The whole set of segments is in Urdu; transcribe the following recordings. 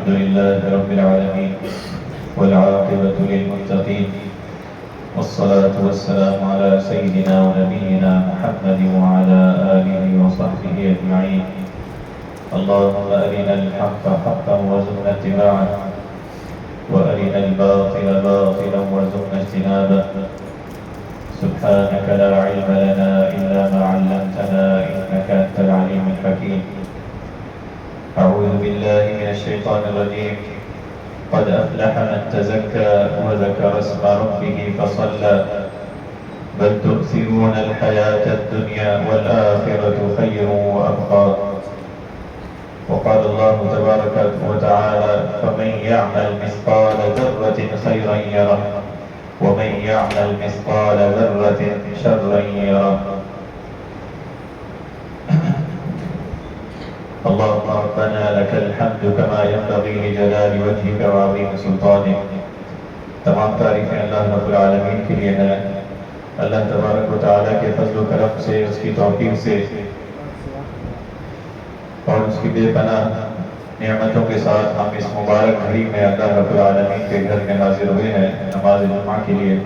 الحمد لله رب العالمين والعاقبة للمتقين والصلاة والسلام على سيدنا ونبينا محمد وعلى آله وصحبه أجمعين. اللهم أرنا الحق حقا وارزقنا اتباعه وأرنا الباطل باطلا وارزقنا اجتنابه. سبحانك لا علم لنا إلا ما علمتنا إنك أنت العليم الحكيم. أعوذ بالله من الشيطان الرجيم. قد أفلح من تزكى وذكر اسم ربه فصلى بل تؤثرون الحياة الدنيا والآخرة خير وأبقى. وقال الله تبارك وتعالى فمن يعمل مثقال ذرة خيرا يره ومن يعمل مثقال ذرة شرا يره. اللهم ربنا لك الحمد كما ينبغي لجلال وجهك وعظيم سلطانك. تمام تعریفیں اللہ رب العالمین کے لیے ہیں. اللہ تبارک و تعالیٰ کے فضل و کرم سے، اس کی توفیق سے اور اس کی بے پناہ نعمتوں کے ساتھ ہم اس مبارک گھڑی میں اللہ رب العالمین کے گھر میں حاضر ہوئے ہیں نماز جمعہ کے لیے.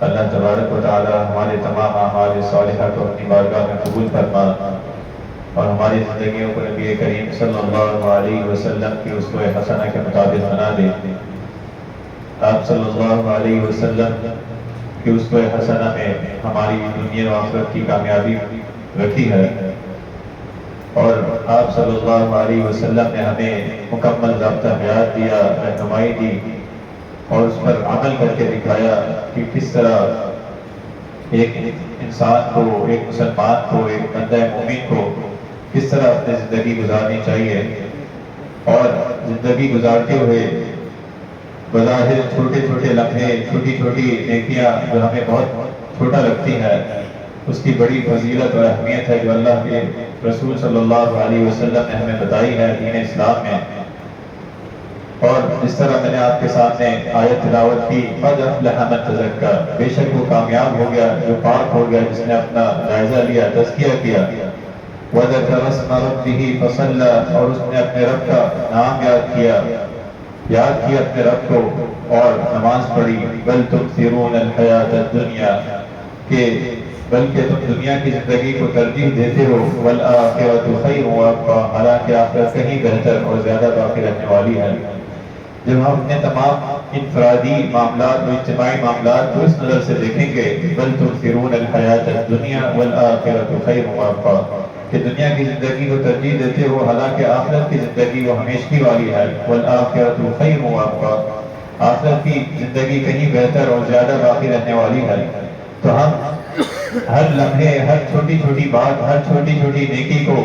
اللہ تبارک و تعالیٰ ہمارے تمام اعمال صالحہ کو اپنی بارگاہ میں قبول فرما اور ہماری زندگیوں کو نبی کریم صلی اللہ علیہ وسلم کی اسوہ حسنہ کے مطابق بنا دے. آپ صلی اللہ علیہ وسلم کی اسوہ حسنہ میں ہماری دنیا و آخرت کی کامیابی رکھی ہے اور آپ صلی اللہ علیہ وسلم نے ہمیں مکمل ضابطہ حیات دیا، رہنمائی دی اور اس پر عمل کر کے دکھایا کہ کس طرح ایک انسان کو، ایک مسلمان کو، ایک بندہ مومن کو کس طرح اپنی زندگی گزارنی چاہیے. اور زندگی گزارتے ہوئے بظاہر چھوٹے چھوٹے لمحے، چھوٹی چھوٹی نیکیاں جو ہمیں بہت چھوٹا لگتی ہے، اس کی بڑی فضیلت اور اہمیت ہے جو اللہ کے رسول صلی اللہ علیہ وسلم نے ہمیں بتائی ہے دین اسلام میں. اور جس طرح میں نے آپ کے سامنے آیت تلاوت کی قد افلح من تزکا، بے شک وہ کامیاب ہو گیا جو پاک ہو گیا، جس نے اپنا جائزہ لیا، تزکیہ کیا. وَذَكَرَ اسْمَ رَبِّهِ فَصَلَّى، اور اس نے اپنے رب کا نام یاد کیا اپنے رب کو اور نماز پڑھی. بل تؤثرون الحیاۃ الدنیا، کہ بلکہ تم دنیا کی زندگی کو ترجیح دیتے ہو. والآخرۃ خیر وابقیٰ، حالانکہ آخرت کہیں بہتر اور زیادہ باقی رہنے والی ہے. جب ہم اپنے تمام انفرادی معاملات و اجتماعی معاملات کو اس نظر سے دیکھیں گے بل تؤثرون الحیاۃ الدنیا والآخرۃ خیر وابقیٰ، کہ دنیا کی زندگی کو ترجیح دیتے ہو حالانکہ آخرت کی زندگی وہ ہمیشگی والی ہے. والآخرۃ خیر وابقیٰ، آخرت کی زندگی کہیں بہتر اور زیادہ باقی رہنے والی ہے. تو ہم ہر لمحے، ہر چھوٹی چھوٹی بات، ہر چھوٹی چھوٹی نیکی کو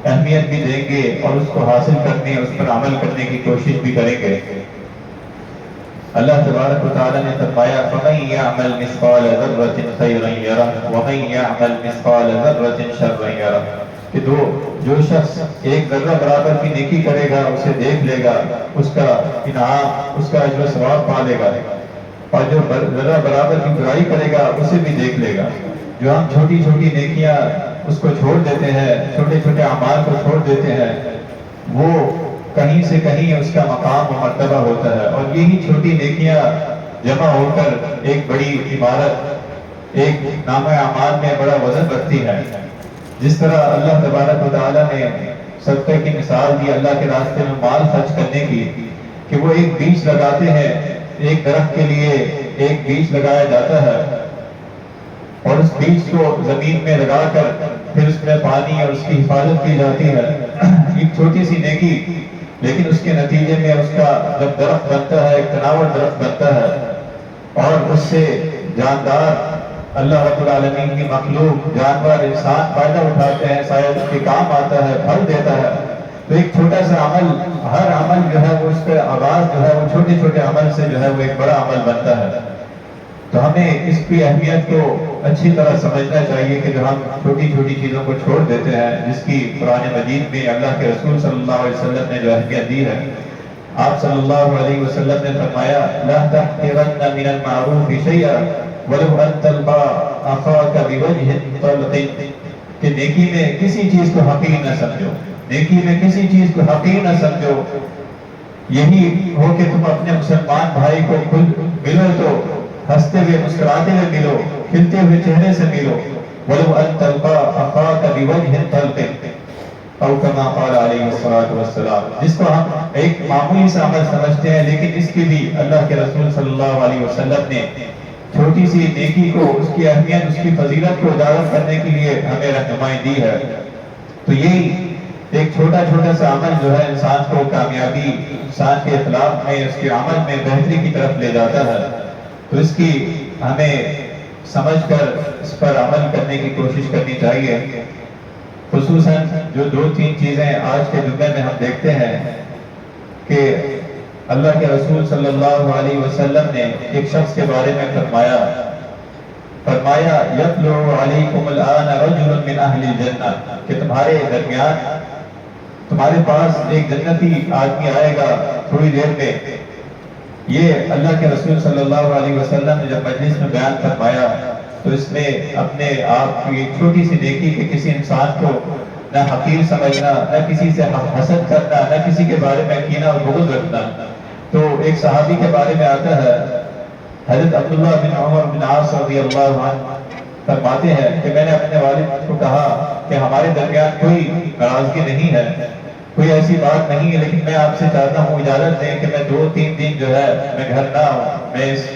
اہمیت بھی دیں گے اور اس کو حاصل کرنے، اس پر عمل کرنے کی کوشش بھی کریں گے. اللہ تبارک و تعالیٰ نے فرمایا فَمَن يَعْمَلْ مِثْقَالَ ذَرَّةٍ خَيْرًا يَرَهُ وَمَن يَعْمَلْ مِثْقَالَ ذَرَّةٍ شَرًّا يَرَهُ، کہ جو شخص ایک ذرہ برابر کی نیکی کرے گا اسے دیکھ لے گا، اس کا انعام، اس کا اجر و ثواب پا لے گا، اور جو ذرہ برابر کی برائی کرے گا اسے بھی دیکھ لے گا. جو ہم چھوٹی چھوٹی نیکیاں اس کو چھوڑ دیتے ہیں، چھوٹے چھوٹے اعمال کو چھوڑ دیتے ہیں، وہ کہیں سے کہیں اس کا مقام و مرتبہ ہوتا ہے. اور یہی چھوٹی نیکیاں جمع ہو کر ایک بڑی عبارت، ایک نامہ اعمال میں بڑا وزن رکھتی ہے. جس طرح اللہ تبارک و تعالیٰ نے صدقے کی مثال دی اللہ کے راستے میں مال خرچ کرنے کی، کہ وہ ایک بیج لگاتے ہیں، ایک درخت کے لیے ایک بیج لگایا جاتا ہے اور اس بیج کو زمین میں لگا کر پھر اس میں پانی اور اس کی حفاظت کی جاتی ہے. ایک چھوٹی سی نیکی، لیکن اس کے نتیجے میں اس کا جب درخت بنتا ہے، ایک تناور درخت بنتا ہے اور اس سے جاندار اللہ رب العالمین کی مخلوق، جانور، انسان فائدہ اٹھاتے ہیں، شاید اس کے کام آتا ہے، پھل دیتا ہے. تو ایک چھوٹا سا عمل، ہر عمل جو ہے وہ اس کا آغاز جو ہے وہ چھوٹے چھوٹے عمل سے جو ہے وہ ایک بڑا عمل بنتا ہے. تو ہمیں اس کی اہمیت کو اچھی طرح سمجھنا چاہیے کہ جو ہم چھوٹی چھوٹی چیزوں کو چھوڑ دیتے ہیں، جس کی قرآن مجید میں اللہ کے رسول صلی اللہ علیہ وسلم نے جو اہمیت دی ہے. آپ صلی اللہ علیہ وسلم نے فرمایا لا تحقرن من المعروف شیئا ولو ان تلقى اخاك بوجه طلق، کہ نیکی میں کسی چیز کو حقیر نہ سمجھو، نیکی میں کسی چیز کو حقیر نہ سمجھو، یہی ہو کہ تم اپنے مسلمان بھائی کو خود ملو تو ہنستے ہوئے مسکراتے ہوئے ملو، کھلتے ہوئے چہرے سے ملو، وَلَوْ أَن تَلْقَىٰ أَخَاكَ بِوَجْهٍ طَلْقٍ أَوْ كَمَا قَالَ عَلَيْهِ الصَّلَاةُ وَالسَّلَامُ، جس کو ہم ایک معمولی سا عمل سمجھتے ہیں، لیکن اس کی بھی اللہ کے رسول صلی اللہ علیہ وسلم نے چھوٹی سی نیکی کو، اس کی اہمیت، اس کی فضیلت کو اجاگر کرنے کے لیے ہمیں رہنمائی دی ہے۔ تو یہی ایک چھوٹا چھوٹا سا عمل جو ہے انسان کو کامیابی، انسان کے اخلاق میں، اس کے عمل میں بہتری کی طرف لے جاتا ہے۔ تو اس کی ہمیں سمجھ کر اس پر عمل کرنے کی کوشش کرنی چاہیے۔ خصوصاً جو دو تین چیزیں آج کے دنیا میں ہم دیکھتے ہیں کہ اللہ کے رسول صلی اللہ علیہ وسلم نے ایک شخص کے بارے میں فرمایا یطلع علیکم الآن رجل من اہل الجنہ، کہ تمہارے درمیان، تمہارے پاس ایک جنتی آدمی آئے گا تھوڑی دیر میں۔ یہ اللہ کے رسول صلی اللہ علیہ وسلم نے جب مجلس میں بیان فرمایا تو اس میں اپنے آپ کی ایک چھوٹی سی نیکی کہ کسی انسان کو نہ حقیر سمجھنا، نہ کسی سے حسد کرنا، نہ کسی کے بارے میں کینہ اور بغض رکھنا۔ تو ایک صحابی کے بارے میں آتا ہے، حضرت عبداللہ بن عمر بن عاص رضی اللہ عنہ فرماتے ہیں کہ میں نے اپنے والد کو کہا کہ ہمارے درمیان کوئی ناراضگی نہیں ہے، کوئی ایسی بات نہیں ہے، لیکن میں آپ سے چاہتا ہوں اجازت دیں کہ میں 2-3 دن جو ہے میں گھر نہ ہوں۔ میں اس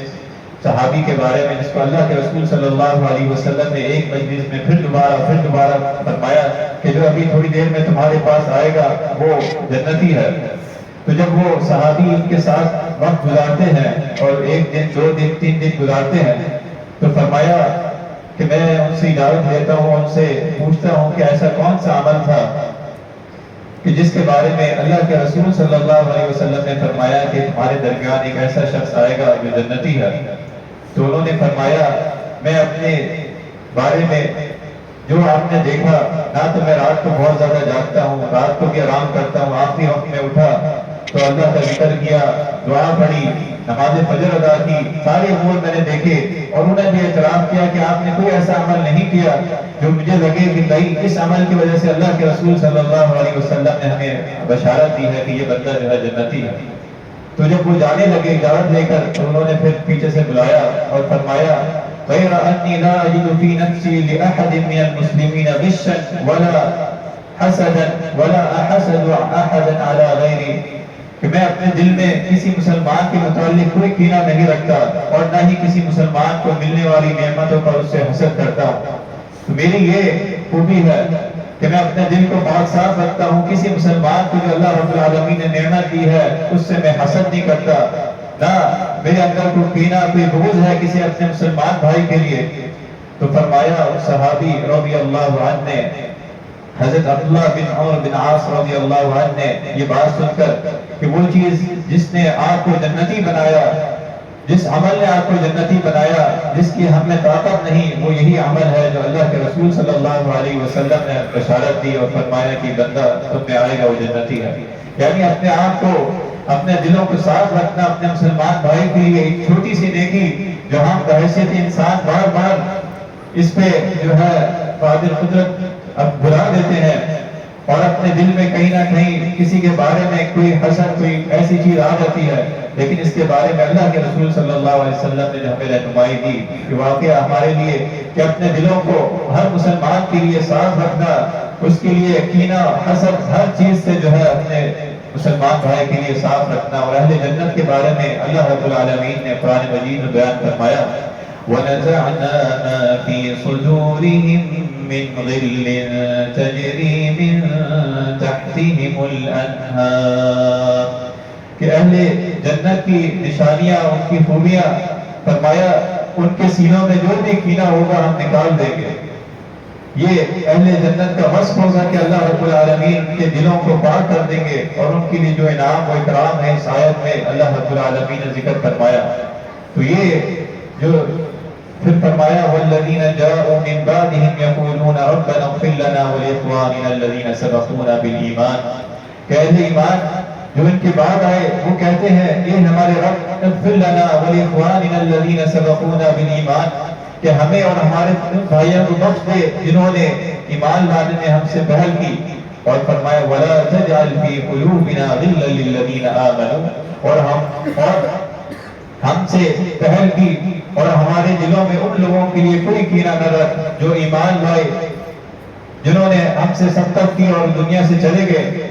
صحابی کے بارے میں، جس کو اللہ کے رسول صلی اللہ علیہ وسلم نے ایک مجلس میں پھر دوبارہ فرمایا کہ جو ابھی تھوڑی دیر میں تمہارے پاس آئے گا وہ جنتی ہے۔ تو جب وہ صحابی ان کے ساتھ وقت گزارتے ہیں اور 1 دن 2 دن 3 دن گزارتے ہیں تو فرمایا کہ میں ان سے اجازت لیتا ہوں، ان سے پوچھتا ہوں کہ ایسا کون سا عمل تھا کہ جس کے بارے میں اللہ کے رسول صلی اللہ علیہ وسلم نے فرمایا کہ تمہارے درمیان ایک ایسا شخص آئے گا جو جنتی ہے۔ تو انہوں نے فرمایا میں اپنے بارے میں جو آپ نے دیکھا، نہ تو میں رات کو بہت زیادہ جاگتا ہوں، رات کو بھی آرام کرتا ہوں، آخری وقت میں اٹھا تو اللہ کا ذکر کیا، دعا پڑھی، نماز فجر ادا کی، سارے امور میں نے دیکھے، اور انہوں نے بھی اعتراف کیا کہ آپ نے کوئی ایسا عمل نہیں کیا جو مجھے لگے کہ کہیں اس عمل کی وجہ سے اللہ کے رسول صلی اللہ علیہ وسلم نے ہمیں بشارت دی ہے کہ یہ بندہ جو ہے جنتی ہے۔ تو جب وہ جانے لگے اجازت لے کر تو انہوں نے پھر پیچھے سے بلایا اور فرمایا غیر انی لا اجد فی نفسی لأحد من المسلمین غشا ولا حسدا ولا احسد احدا علی غیری، کہ میں اپنے دل میں کسی مسلمان کے متعلق کوئی کینہ نہیں رکھتا اور نہ ہی کسی مسلمان کو ملنے والی نعمتوں پر اس سے حسد کرتا ہوں۔ تو میری یہ خوبی ہے کہ میں اپنے دل کو پاک صاف رکھتا ہوں، کسی مسلمان کو جو اللہ رب العالمین نے نعمت دی ہے اس سے میں حسد نہیں کرتا، نہ میرے اندر کوئی کینہ، کوئی بغض ہے کسی اپنے مسلمان بھائی کے لیے۔ تو فرمایا اس صحابی رضی اللہ عنہ نے، حضرت عبداللہ بن عمر بن عاص رضی اللہ عنہ نے یہ بات سن کر کہ وہ چیز جس نے آپ کو جنتی بنایا، جس عمل نے آپ کو جنتی بنایا، جس کی ہم میں طاقت نہیں، وہ یہی عمل ہے جو اللہ کے رسول صلی اللہ علیہ وسلم نے بشارت دی اور فرمایا کہ بندہ تم میں آئے گا وہ جنتی ہے۔ یعنی اپنے آپ کو، اپنے دلوں کو صاف رکھنا، اپنے مسلمان بھائی کے لیے ایک چھوٹی سی نیکی جو ہم بحیثیت انسان بار بار اس پہ جو ہے قادر قدرت اب بھلا دیتے ہیں اور اپنے دل میں کہیں نہ کہیں کسی کے بارے میں کوئی حسد، کوئی ایسی چیز آ جاتی ہے، لیکن اس کے بارے میں اللہ کے رسول صلی اللہ علیہ وسلم نے جو ہمیں رہنمائی دی کہ واقعہ ہمارے لیے کہ اپنے دلوں کو ہر مسلمان کے لیے صاف رکھنا، اس کے لیے کینہ، حسد، ہر چیز سے جو ہے اپنے مسلمان بھائی کے لیے صاف رکھنا۔ اور اہل جنت کے بارے میں اللہ رب العالمین نے قرآن مجید میں بیان فرمایا وَنَزَعْنَا مَا فِي صُدُورِهِم مِّن غِلٍّ تَجْرِي مِن تَحْتِهِمُ الْأَنْهَارُ، کہ اہل جنت کی نشانیاں، ان کی خوبیاں، فرمایا ان کے سینوں میں جو بھی کینہ ہوگا ہم نکال دیں گے۔ یہ اہل جنت کا وصف ہوگا کہ اللہ رب العالمین ان کے دلوں کو پاک کر دیں گے، اور ان کے لیے جو انعام و اکرام ہے اس آیت میں اللہ رب العالمین نے ذکر فرمایا۔ تو یہ جو پھر فرمایا والذین جاءوا من بعدهم یقولون ربنا اغفر لنا ولإخواننا الذین سبقونا بالایمان، کہ اہل ایمان جو ان کے بعد آئے وہ کہتے ہیں اے ہمارے رب اغفر لنا ولإخواننا الذین سبقونا بالایمان، کہ ہمیں اور ہمارے بھائیوں کو بخش دے جنہوں نے ایمان لانے میں ہم سے پہل کی، اور فرمایا وَلَا تَجْعَلْ فِي قُلُوبِنَا غِلًّا لِلَّذِينَ آمَنُوا، اور ہم سے پہل کی اور ہمارے دلوں میں ان لوگوں کے لیے کوئی کینہ نہ رکھ جو ایمان لائے، جنہوں نے ہم سے سبقت کی اور دنیا سے چلے گئے۔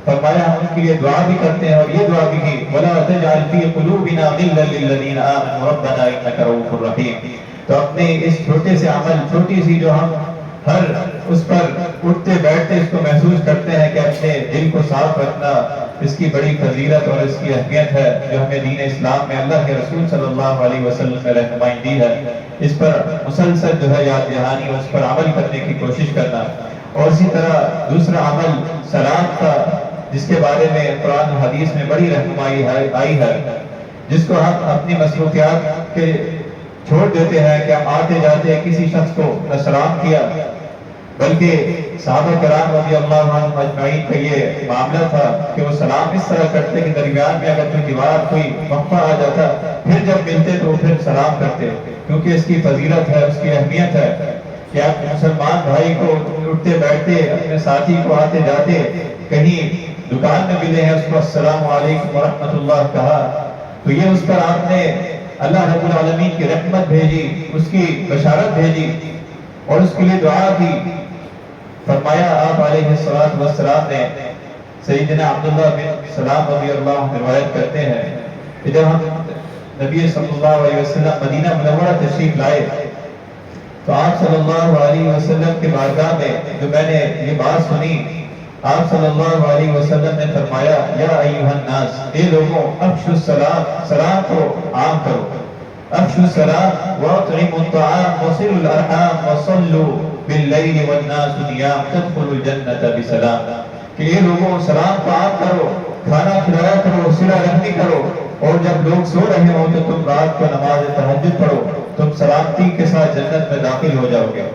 فرمایا ہم ان کے لیے دعا بھی کرتے ہیں اور یہ دعا بھی کی وَلَا تَجْعَلْ فِي قُلُوبِنَا غِلًّا لِلَّذِينَ آمَنُوا رَبَّنَا إِنَّكَ رَءُوفٌ رَحِيمٌ۔ تو اپنے اس چھوٹے سے عمل، چھوٹی سی جو ہم ہر اس پر اٹھتے بیٹھتے اس کو محسوس کرتے ہیں کہ اپنے دل کو صاف رکھنا، اس کی بڑی فضیلت اور اس کی اہمیت ہے جو ہمیں دین اسلام میں اللہ کے رسول صلی اللہ علیہ وسلم نے رہنمائی دی ہے۔ اس پر مسلسل جو ہے یاد دہانی اور اس پر عمل کرنے کی کوشش کرنا۔ اور اسی طرح دوسرا عمل سلام کا، جس کے بارے میں قرآن و حدیث میں بڑی رہنمائی آئی ہے، جس کو ہم اپنی مصروفیات کے چھوڑ دیتے ہیں کہ ہم آتے جاتے کسی شخص کو نہ سلام کیا، بلکہ صحابہ کرام رضی اللہ عنہم اجمعین کا یہ معاملہ تھا کہ وہ سلام اس طرح کرتے کہ درمیان میں اگر کوئی دیوار، کوئی وقفہ آ جاتا، پھر جب ملتے تو پھر سلام کرتے، کیونکہ اس کی فضیلت ہے، اس کی اہمیت ہے کہ آپ مسلمان بھائی کو اٹھتے بیٹھتے، اپنے ساتھی کو آتے جاتے، کہیں دکان میں ملے ہیں اس کو السلام علیکم ورحمۃ اللہ کہا، تو یہ اس پر آپ نے اللہ رب العالمین کی رحمت بھیجی، اس کی بشارت بھیجی اور اس کے لیے دعا کی۔ فرمایا آپ علیہ السلام نے، سیدنا عبداللہ بن سلام رضی اللہ عنہ روایت کرتے ہیں کہ جب ہم نبی صلی اللہ علیہ وسلم مدینہ منورہ تشریف لائے تو آپ صلی اللہ علیہ وسلم کے بارگاہ میں جو میں نے یہ بات سنی، آپ صلی اللہ علیہ وسلم نے فرمایا یا ایھا الناس، اے لوگوں، افشوا السلام، سلام کو عام کرو، افشوا السلام واطعموا الطعام وصلوا الارحام وصلوا باللیل والناس نیام تدخلوا الجنة بسلام، کہ اے لوگوں سلام کو عام کرو، کھانا کھلایا کرو، صلہ رحمی کرو، اور جب لوگ سو رہے ہوں تو تم رات کو نماز تہجد پڑھو، تم سلامتی کے ساتھ جنت میں داخل ہو جاؤ گے۔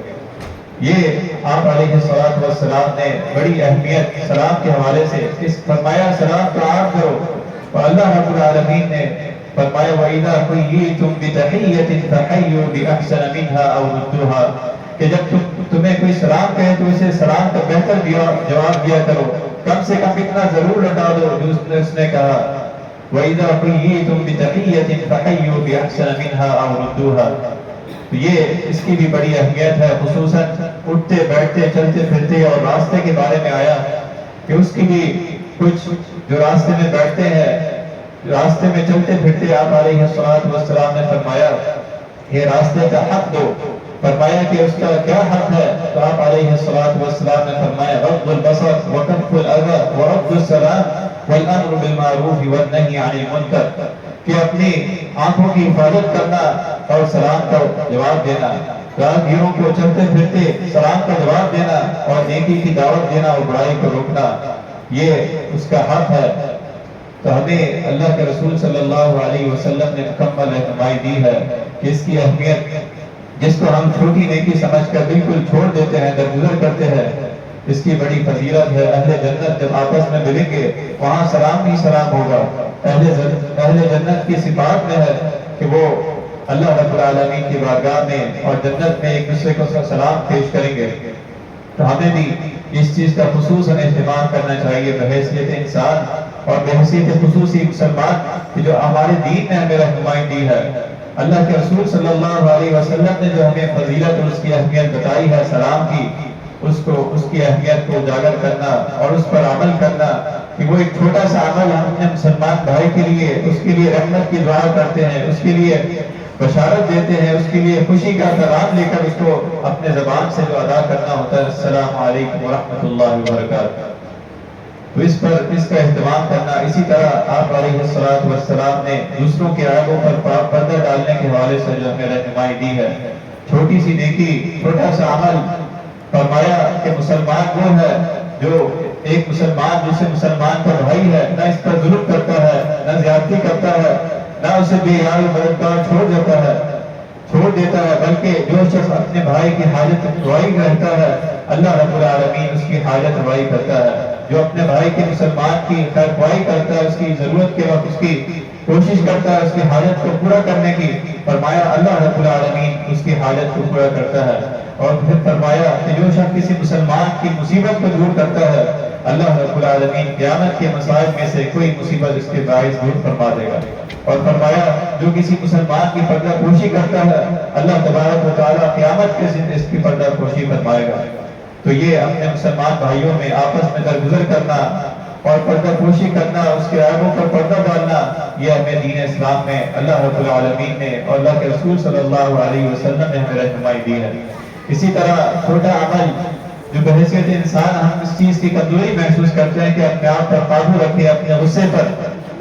یہ آپ علیہ السلام نے بڑی اہمیت سلام کے حوالے سے اس فرمایا سلام کو عام کرو، اور اللہ رب العالمین نے فرمایا وَإِذَا حُيِّيتُم بِتَحِيَّةٍ فَحَيُّوا بِأَحْسَنَ مِنْهَا أَوْ رُدُّوهَا، کہ جب تمہیں کوئی سلام کہے تو اسے سلام کا بہتر جواب دیا کرو، کم سے کم اتنا ضرور لوٹا دو جو اس نے کہا وَإِذَا حُيِّيتُم بِتَحِيَّةٍ فَحَيُّوا بِأَحْسَنَ مِنْهَا أَوْ رُدُّوهَا۔ تو یہ اس کی بھی بڑی اہمیت ہے، خصوصاً اٹھتے بیٹھتے چلتے پھرتے، اور راستے کے بارے میں آیا کہ اس کی بھی کچھ جو راستے میں بیٹھتے ہیں، راستے میں چلتے پھرتے آپ علیہ السلام نے فرمایا یہ راستے کا حق دو۔ فرمایا کہ اس کا کیا حق ہے؟ تو آپ علیہ السلام نے فرمایا غض البصر وکف الاذى ورد السلام والامر بالمعروف والنهي عن المنکر، کہ اپنی آنکھوں کی حفاظت کرنا اور سلام کا جواب دینا، راہگیروں کو چلتے پھرتے سلام کا جواب دینا اور نیکی کی دعوت دینا اور برائی کو روکنا، یہ اس کا حق ہے۔ تو ہمیں اللہ کے رسول صلی اللہ علیہ وسلم نے مکمل رہنمائی دی ہے کہ اس کی اہمیت جس کو ہم چھوٹی نیکی سمجھ کر بالکل چھوڑ دیتے ہیں، درگزر کرتے ہیں، اس کی بڑی فضیلت ہے۔ اہل جنت جب آپس میں ملیں گے وہاں سلام ہی سلام ہوگا۔ اہل جنت کی صفات میں ہے کہ وہ اللہ رب العالمین کی بارگاہ میں اور جنت میں ایک دوسرے کو سلام پیش کریں گے۔ تو ہمیں بھی اس چیز کا خصوصاً اہتمام کرنا چاہیے بحیثیت انسان اور بحیثیت خصوصی مسلمان کہ جو ہمارے دین نے ہمیں رہنمائی دی ہے۔ اللہ کے رسول صلی اللہ علیہ وسلم نے جو ہمیں فضیلت اور اس کی اہمیت بتائی ہے سلام کی، اس کی اہمیت کو اجاگر کرنا اور اس پر عمل کرنا کہ وہ ایک چھوٹا سا عمل ہم اپنے مسلمان بھائی کے لیے، اس کے لیے رحمت کی دعا کرتے ہیں، اس کے لیے بشارت دیتے ہیں، اس کے لیے خوشی کا پیغام لے کر اس کو اپنے زبان سے جو ادا کرنا ہوتا ہے السلام علیکم ورحمۃ اللہ وبرکاتہ، تو اس کا اہتمام کرنا۔ اسی طرح آپ علیہ السلام نے دوسروں کے عیبوں پر پردہ ڈالنے کے حوالے سے جو ہمیں رہنمائی دی ہے، چھوٹی سی نیکی، چھوٹا سا عمل، فرمایا کہ مسلمان وہ ہے جو ایک مسلمان دوسرے مسلمان کا بھائی ہے، نہ اس پر ظلم کرتا ہے، نہ زیادتی کرتا ہے، نہ اسے بے حیائی مددگار چھوڑ دیتا ہے، بلکہ جو شخص اپنے بھائی کی حاجت روائی کرتا ہے اللہ رب العالمین اس کی حاجت روائی کرتا ہے۔ جو اپنے بھائی کے مسلمان کی خیر خواہی کرتا ہے، اس کی ضرورت کے وقت اس کی کوشش کرتا ہے اس کی حاجت کو پورا کرنے کی، فرمایا اللہ رب العالمین اس کی حاجت کو پورا کرتا ہے۔ اور پھر فرمایا کہ جو شخص کسی مسلمان کی مصیبت کو دور کرتا ہے اللہ رب العالمین قیامت کے مصائب میں سے کوئی مصیبت اس کے باعث دور فرما دے گا۔ اور فرمایا جو کسی مسلمان کی پردہ پوشی کرتا ہے اللہ تبارک و تعالیٰ قیامت کے دن اس کی پردہ پوشی فرمائے گا۔ تو یہ اپنے مسلمان بھائیوں میں آپس میں درگزر کرنا اور پردہ پوشی کرنا، اس کے عیبوں پر پردہ ڈالنا، یہ ہمیں دین اسلام میں اللہ رب العالمین نے اور اللہ کے رسول صلی اللہ علیہ وسلم نے ہمیں رہنمائی دی ہے۔ اسی طرح چھوٹا عمل جو بحیثیت انسان ہم اس چیز کی کمزوری محسوس کرتے ہیں کہ اپنے آپ پر قابو رکھے اپنے غصے پر،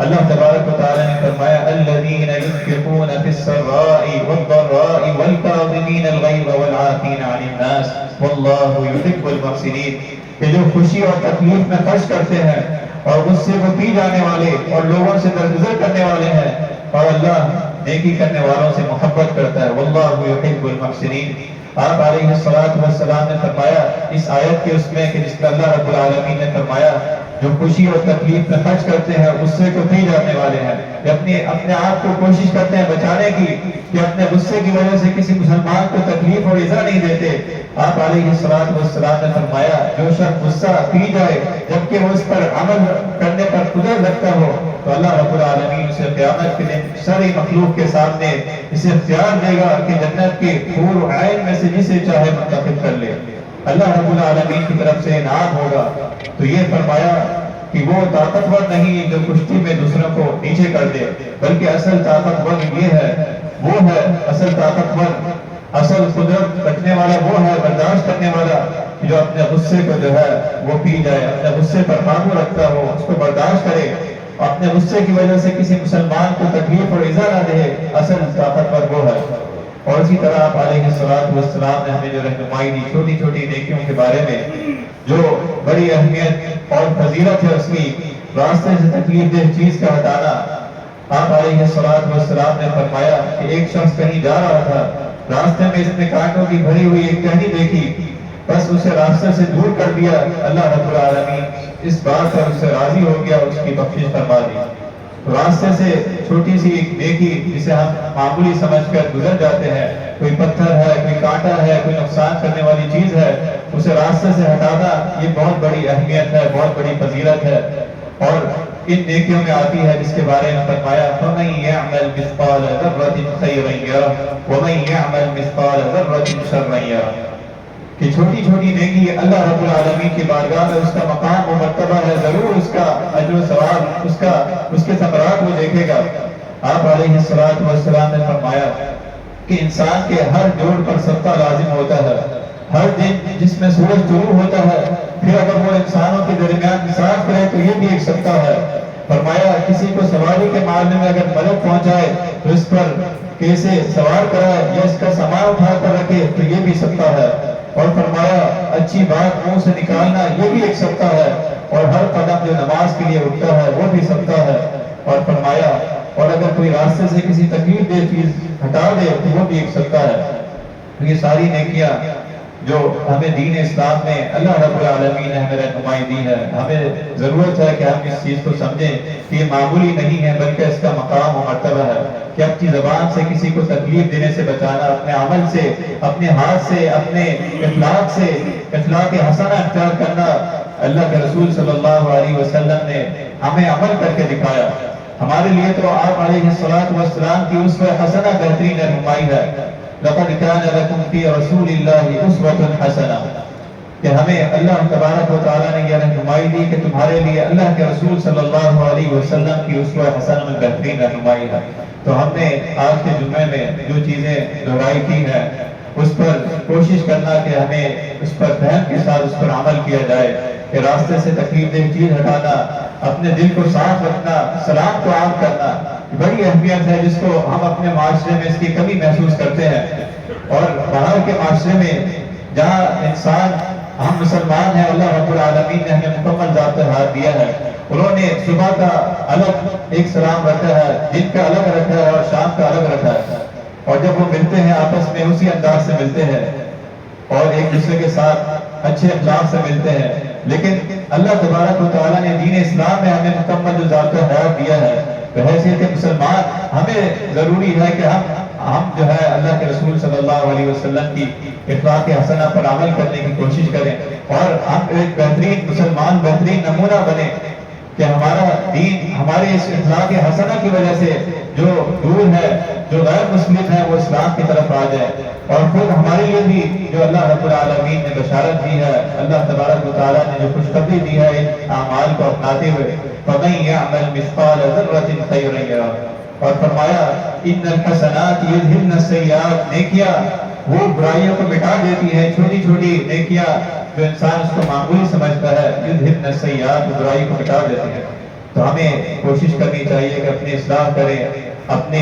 اللہ تبارک و تعالی نے فرمایا الذین ينفقون فی السراء والضراء والکاظمین الغیظ والعافین عن الناس واللہ یحب المحسنین، کہ جو خوشی اور تکلیف میں خرچ کرتے ہیں اور غصے کو پی جانے والے اور لوگوں سے درگزر کرنے والے ہیں، اور اللہ نیکی کرنے والوں سے محبت کرتا ہے، واللہ یحب المحسنین۔ آپ علیہ السلام نے فرمایا اس آیت کے اس میں کہ جس میں اللہ رب العالمین نے فرمایا جو خوشی اور تکلیف میں خرچ کرتے ہیں غصے کو پی جانے والے ہیں، اپنے آپ کو کوشش کرتے ہیں بچانے کی کہ اپنے غصے کی وجہ سے کسی مسلمان کو تکلیف اور ایذا نہیں دیتے۔ آپ علیہ السلام نے فرمایا جو شخص غصہ پی جائے جبکہ وہ اس پر عمل کرنے پر قدرت رکھتا ہو تو اللہ رب العالمین اسے قیامت کے دن ساری مخلوق کے سامنے اسے اختیار دے گا کہ جنت کے حور و عین میں سے جسے چاہے منتخب کر لے، اللہ رب العالمین کی طرف سے انعام ہوگا۔ تو یہ فرمایا کہ وہ طاقتور نہیں جو کشتی میں دوسروں کو نیچے کر دے، بلکہ اصل طاقتور یہ ہے، وہ ہے اصل طاقتور، اصل قدرت رکھنے والا وہ ہے، برداشت کرنے والا جو اپنے غصے کو جو ہے وہ پی جائے، اپنے غصے پر قابو رکھتا ہو، اس کو برداشت کرے، اپنے غصے کی وجہ سے کسی مسلمان کو تکلیف اور ایذا نہ دے، اصل طاقتور وہ ہے۔ اور اسی طرح آپ علیہ السلام نے ہمیں جو رہنمائی دی چھوٹی چھوٹی نیکیوں کے بارے میں، جو بڑی اہمیت اور فضیلت ہے اس کی، راستے سے تکلیف دہ چیز کا ہٹانا۔ آپ علیہ السلام نے فرمایا کہ ایک شخص کہیں جا رہا تھا، راستے میں اس نے کانٹوں کی بھری ہوئی ایک ٹہنی دیکھی، بس اسے راستے سے دور کر دیا، اللہ رب العالمین اس بات پر اس سے راضی ہو گیا، اس کی بخشش فرما دی۔ راستے سے چھوٹی سی ایک نیکی جسے ہم معمولی سمجھ کر گزر جاتے ہیں، کوئی پتھر ہے، کوئی کانٹا ہے، کوئی نقصان کرنے والی چیز ہے، اسے راستے سے ہٹانا یہ بہت بڑی اہمیت ہے، بہت بڑی فضیلت ہے، اور ان نیکیوں میں آتی ہے جس کے بارے میں فرمایا فَمَن يَعْمَلْ مِثْقَالَ ذَرَّةٍ خَيْرًا يَرَهُ وَمَن يَعْمَلْ مِثْقَالَ ذَرَّةٍ شَرًّا يَرَهُ، کہ چھوٹی چھوٹی نیکی اللہ رب العالمین کی بارگاہ میں اس کا مقام و مرتبہ ہے، ضرور اس کا اجر و ثواب، اس کے ثمرات وہ دیکھے گا۔ آپ علیہ السلام نے فرمایا کہ انسان کے ہر جوڑ پر صدقہ لازم ہوتا ہے، ہر دن جس میں سورج طلوع ہوتا ہے، پھر اگر وہ انسانوں کے درمیان انصاف کرے تو یہ بھی ایک صدقہ ہے۔ فرمایا کسی کو سواری کے معاملے میں اگر مدد پہنچائے تو اس پر کیسے سوار کرائے یا اس کا سامان اٹھا کر رکھے تو یہ بھی صدقہ ہے۔ اور فرمایا اچھی بات منہ سے نکالنا یہ بھی ایک صدقہ ہے، اور ہر قدم جو نماز کے لیے اٹھتا ہے وہ بھی صدقہ ہے۔ اور فرمایا اور اگر کوئی راستے سے کسی تکلیف دہ چیز ہٹا دے تو وہ بھی ایک صدقہ ہے۔ یہ ساری نیکیاں جو ہمیں دین اسلام میں اللہ رب العالمین نے ہمیں رہنمائی دی ہے، ہمیں ضرورت ہے کہ ہم اس چیز کو سمجھیں کہ یہ معمولی نہیں ہے بلکہ اس کا مقام و مرتبہ ہے، کہ اپنی زبان سے کسی کو تکلیف دینے سے بچانا، اپنے عمل سے، اپنے ہاتھ سے، اپنے اخلاق سے اخلاق حسنہ اختیار کرنا۔ اللہ کے رسول صلی اللہ علیہ وسلم نے ہمیں عمل کر کے دکھایا، ہمارے لیے تو آپ علیہ السلام کی اسوہ حسنہ بہترین رہنمائی ہے۔ لَقَدْ كَانَ لَكُمْ فِي رَسُولِ اللَّهِ أُسْوَةٌ حَسَنَةٌ، کہ ہمیں اللہ تبارک و تعالیٰ نے یہ رہنمائی دی کہ تمہارے لیے اللہ کے رسول صلی اللہ علیہ وسلم کی اسوہ حسنہ میں بہترین رہنمائی ہے۔ تو ہم نے آج کے جمعے میں جو چیزیں دہرائی کی ہیں اس پر کوشش کرنا کہ ہمیں اس پر فہم کے ساتھ اس پر عمل کیا جائے، کہ راستے سے تکلیف دہ چیز ہٹانا، اپنے دل کو صاف رکھنا، سلام کو عام کرنا بڑی اہمیت ہے جس کو ہم اپنے معاشرے میں اس کی کمی محسوس کرتے ہیں۔ اور باہر کے معاشرے میں جہاں انسان، ہم مسلمان ہیں، اللہ رب العالمین نے ہمیں مکمل ذات ہاتھ دیا ہے، انہوں نے صبح کا الگ ایک سلام رکھا ہے، دن کا الگ رکھا ہے اور شام کا الگ رکھا ہے، اور جب وہ ملتے ہیں آپس میں اسی انداز سے ملتے ہیں اور ایک دوسرے کے ساتھ اچھے اخلاق سے ملتے ہیں۔ لیکن اللہ تبارک و تعالیٰ نے دین اسلام میں ہمیں مکمل جو ذات حیات دیا ہے، بحیثیت مسلمان ہمیں ضروری ہے کہ ہم ہم جو ہے اللہ کے رسول صلی اللہ علیہ وسلم کی اخلاق حسنہ پر عمل کرنے کی کوشش کریں اور ہم ایک بہترین مسلمان، بہترین نمونہ بنے کہ ہمارا دین ہمارے اس اخلاق حسنہ کی وجہ سے جو دور ہے، جو غیر مسلم ہے، وہ اسلام کی طرف آ جائے، اور پھر ہمارے لیے بھی جو اللہ رب العالمین نے بشارت دی ہے، اللہ تبارک و تعالیٰ نے جو خوشخبری دی ہے ان اعمال کو اپناتے ہوئے، فَمَن يَعْمَلْ مِثْقَالَ ذَرَّةٍ خَيْرًا يَرَهُ، اور فرمایا ان الحسنات یذہبن السیئات، نیکیاں وہ برائیوں کو مٹا دیتی ہیں، چھوٹی چھوٹی نیکیاں جو انسان اس کو معمولی سمجھتا ہے، یذہبن السیئات، برائی کو مٹا دیتی ہیں۔ تو ہمیں کوشش کرنی چاہیے کہ اپنی اصلاح کریں، اپنے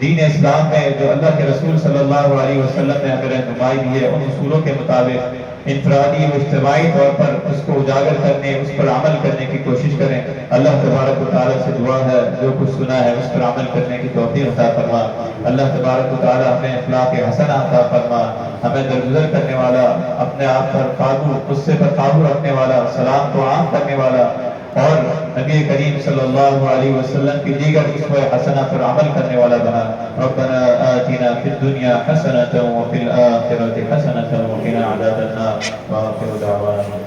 دین اسلام میں جو اللہ کے رسول صلی اللہ علیہ وسلم نے ہمیں رہنمائی دی ہے، ان اصولوں کے مطابق انفرادی و اجتماعی طور پر اس کو اجاگر کرنے، اس پر عمل کرنے کی کوشش کریں۔ اللہ تبارک و تعالیٰ سے دعا ہے جو کچھ سنا ہے اس پر عمل کرنے کی توفیق عطا فرما۔ اللہ تبارک و تعالیٰ ہمیں اخلاق حسنہ عطا فرما، ہمیں درگزر کرنے والا، اپنے آپ پر قابو، غصے پر قابو رکھنے والا، سلام کو عام کرنے والا، اور نبی کریم صلی اللہ علیہ وسلم کی دیگر اسوہ حسنہ پر عمل کرنے والا بنا۔ ربنا آتنا فی الدنیا حسنۃ وفی الآخرۃ حسنۃ وقنا عذاب النار، وآخر دعوانا